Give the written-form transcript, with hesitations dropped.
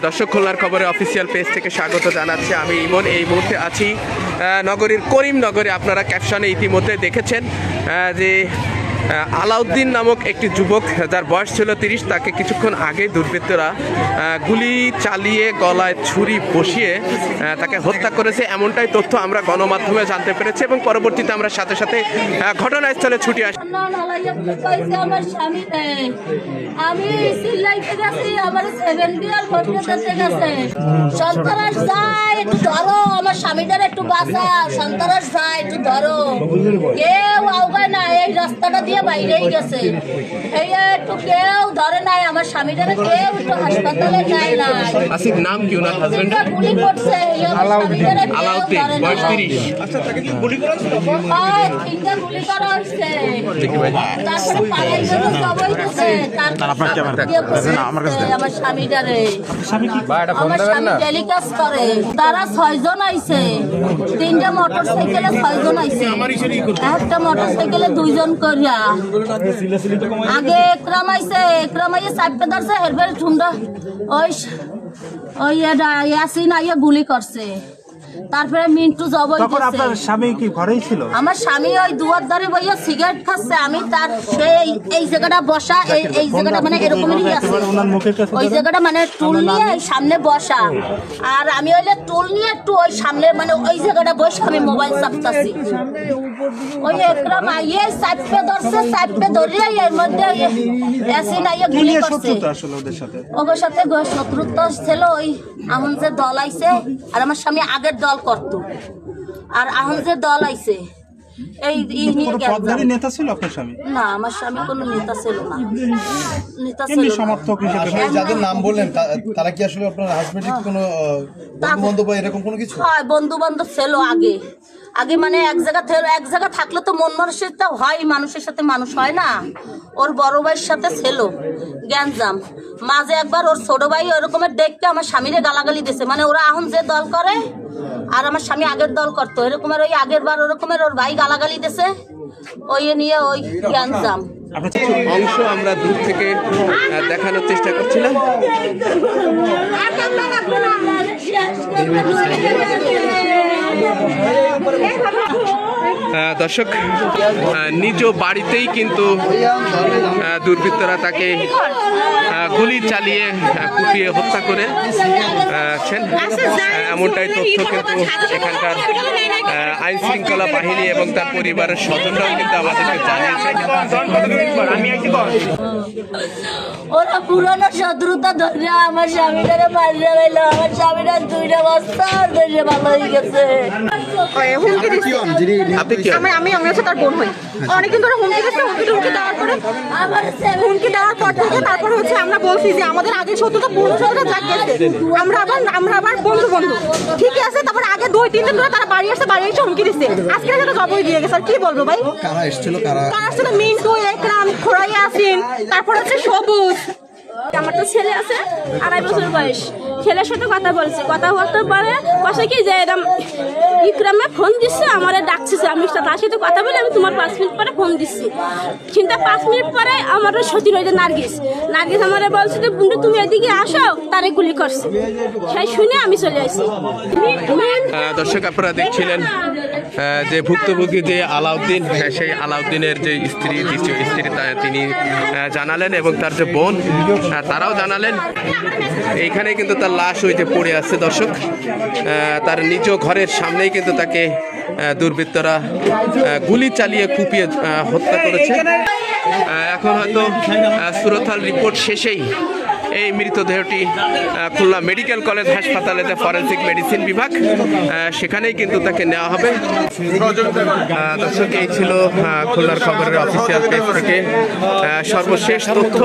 দর্শক, খুলনার খবরে অফিসিয়াল পেজ থেকে স্বাগত জানাচ্ছি। আমি ইমন। এই মুহূর্তে আছি নগরীর করিমনগরে। আপনারা ক্যাপশনে ইতিমধ্যে দেখেছেন যে আলাউদ্দিন নামক একটি যুবক, যার বয়স ছিল 30, তাকে কিছুক্ষণ আগে দুর্বৃত্তরা গুলি চালিয়ে গলায় ছুরি বসিয়ে তাকে হত্যা করেছে, এমনটাই তথ্য আমরা গণমাধ্যমে জানতে পেরেছি এবং পরবর্তীতে আমরা সাথে সাথে ঘটনাস্থলে ছুটে আসি। আমি সিলাইতে গেছি, আমার 7 বিয়ার ভর্তি করতে গেছে। সন্তারাস যায়, একটু ধরো আমার স্বামীটার, একটু বাঁচা। সন্তারাস যায়, একটু ধরো। কেউ আউগায় না, এই রাস্তাটা দিয়ে বাইরেই গেছে। এই একটু কেউ ধরে নাই আমার স্বামীটারে, কেউ একটু হাসপাতালে যায় না। আসিফ নাম কি ওনার হাজবেন্ড? গুলি করছে আলাউদ্দিন, বয়স 30। আচ্ছা, তাকে কি গুলি করা হয়েছিল? হ্যাঁ, 3টা গুলি করা হয়েছে। তারপরে পালাই গেল সবাই গেছে। আমার স্বামীটারে, আমার স্বামী টেলিকাজ করে। তারা 6 জন আইছে, 3টা মোটরসাইকেলে 6 জন আইছে। একটা মোটরসাইকেলে 2 জন করিয়া। আগে একরাম আইছে, একরাম আইয়া চাপতে ধরছে, এরপর ঠুমরা ওই ইয়াসিন আইয়া গুলি করছে। তারপরে মিন্টু জবাই দিয়েছে। আপনার স্বামী কি ঘরেই ছিল? আমার স্বামী ওই দুয়ার ধারে বইয়া সিগারেট খাচ্ছে। আমি তার সেই এই জায়গাটা বসা, এই জায়গাটা মানে এরকমই আছে। ওই জায়গাটা মানে টুল নিয়ে সামনে বসা, আর আমি হইলে টুল নিয়ে একটু ওই সামনে মানে ওই জায়গাটা বসে আমি মোবাইল চাপতাছি। ওই একরাম আইয়ে চাপে ধরছে, চাপে ধরিয়ে এর মধ্যে এসিন আইয়া গুলি করছে। ওদের সাথে শত্রুতা ছিল। ওই এখন যে দল আইছে, আর আমার স্বামী আগের দল করতো, আর এখন যে দল আইছে এই নেতা ছিল আপনার স্বামী? না, আমার স্বামী কোনো নেতা ছিল না। নেতা ছিল সমর্থক হিসেবে যাদের নাম বললেন তারা কি আসলে আপনার হাজবেন্ডের কোনো বন্ধু বা এরকম কোনো কিছু? হ্যাঁ, বন্ধু বান্ধব ছিল আগে। আগে মানে এক জায়গা থাকলে তো মন মানসিকতা হয়, মানুষের সাথে মানুষ হয় না। ওর বড় ভাইয়ের সাথে ছিল গ্যাঞ্জাম। মাঝে একবার ওর ছোট ভাই ওরকমের দেখতে আমার স্বামীরে গালাগালি দিয়েছে। মানে ওরা এখন যে দল করে আর আমার স্বামী আগের দল করতো, এরকমের ওই আগের বার ওরকমের ওর ভাই গালাগালি দিয়েছে, ওই নিয়ে ওই গ্যাঞ্জাম। অংশ আমরা দূর থেকে দেখানোর চেষ্টা করছিলাম। দর্শক, নিজ বাড়িতেই কিন্তু দুর্বৃত্তরা তাকে গুলি চালিয়ে কুপিয়ে হত্যা করেছেন, এমনটাই তথ্য কিন্তু এখানকার আইন শৃঙ্খলা বাহিনী এবং তার পরিবারের স্বজনরাও কিন্তু আমাদেরকে জানিয়েছে। ওরা পুরনো শত্রুতা ধরে আমার স্বামীটারে মারিয়ে গেল। আমার স্বামীটা 2টা বছর ধরে ভালো হয়ে গেছে। আমি হচ্ছে তার বোন হই। অনেকদিন ধরে হুমকি দিচ্ছে, হুমকি দেওয়ার পরে হুমকি দেওয়ার পর থেকে তারপরে হচ্ছে আমরা বলছি যে আমাদের আগে শত্রুতা পূর্ণ শত্রুতা জাগিয়েছে, আমরা আবার বন্ধু ঠিকই আছে। তারপরে আগে 2-3 দিন ধরে তারা বাড়ি আসছে, বাড়ি এসে হুমকি দিচ্ছে। আজকে যেটা জবই দিয়ে গেছে। আর কি বলবো ভাই? কারা এসেছিল? কারা আসছিল? মিন্টু, একরাম, খোড়াই আসিন, তারপর হচ্ছে সবুজ। আমার তো ছেলে আছে 2.5 বছর বয়স। ছেলের সাথে কথা বলছি, কথা বলতে পারে পাশে কি যে এরকম ইকরামে ফোন দিচ্ছে, আমার ডাকছে। আমি তার সাথে কথা বলে আমি তোমার 5 মিনিট পরে ফোন দিচ্ছি। কিন্তু 5 মিনিট পরে আমার সতীর হয়েছে নার্গিস আমার বলছে যে বন্ধু তুমি এদিকে আসো, তারে গুলি করছে। সেই শুনে আমি চলে আসি। দর্শক, আপনারা দেখছিলেন যে ভুক্তভোগী যে আলাউদ্দিন, সেই আলাউদ্দিনের যে দ্বিতীয় স্ত্রী তিনি জানালেন এবং তার যে বোন তারাও জানালেন। এইখানে কিন্তু তার লাশ ওই যে পড়ে আছে। দর্শক, তার নিজ ঘরের সামনেই কিন্তু তাকে দুর্বৃত্তরা গুলি চালিয়ে কুপিয়ে হত্যা করেছে। এখন হয়তো সুরতহাল রিপোর্ট শেষেই এই মৃতদেহটি খুলনা মেডিকেল কলেজ হাসপাতালে ফরেনসিক মেডিসিন বিভাগ, সেখানেই কিন্তু তাকে নেওয়া হবে। দর্শক, এই ছিল খুলনার খবরের অফিসিয়াল পেজ থেকে সর্বশেষ তথ্য।